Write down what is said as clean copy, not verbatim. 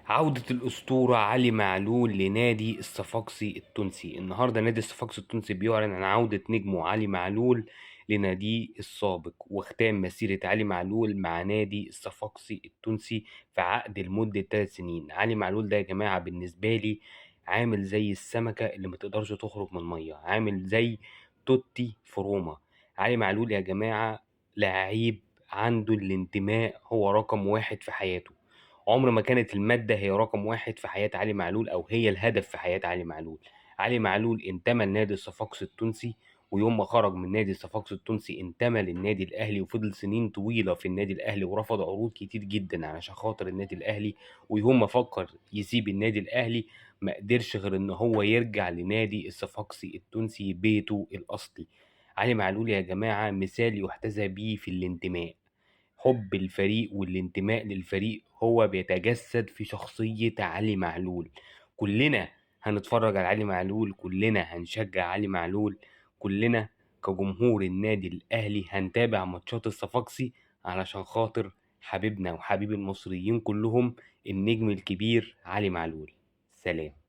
عودة الأسطورة علي معلول لنادي الصفاقسي التونسي. النهاردة نادي الصفاقسي التونسي بيعلن عن عودة نجمه علي معلول لناديه السابق، واختام مسيرة علي معلول مع نادي الصفاقسي التونسي في عقد لمدة 3 سنين. علي معلول ده يا جماعة بالنسبة لي عامل زي السمكة اللي متقدرش تخرج من المية، عامل زي توتي في روما. علي معلول يا جماعة لعيب عنده الانتماء، هو رقم واحد في حياته. عمر ما كانت المادة هي رقم واحد في حياة علي معلول أو هي الهدف في حياة علي معلول. علي معلول انتمى لنادي الصفاقسي التونسي، ويوم ما خرج من نادي الصفاقسي التونسي انتمى للنادي الأهلي، وفضل سنين طويلة في النادي الأهلي ورفض عروض كتير جدا علشان خاطر النادي الأهلي. ويوم ما فكر يسيب النادي الأهلي ما قدرش غير إن هو يرجع لنادي الصفاقسي التونسي بيته الأصلي. علي معلول يا جماعة مثال يحتذى بيه في الانتماء. حب الفريق والانتماء للفريق هو بيتجسد في شخصية علي معلول. كلنا هنتفرج على علي معلول، كلنا هنشجع علي معلول، كلنا كجمهور النادي الأهلي هنتابع ماتشات الصفاقسي علشان خاطر حبيبنا وحبيب المصريين كلهم النجم الكبير علي معلول. سلام.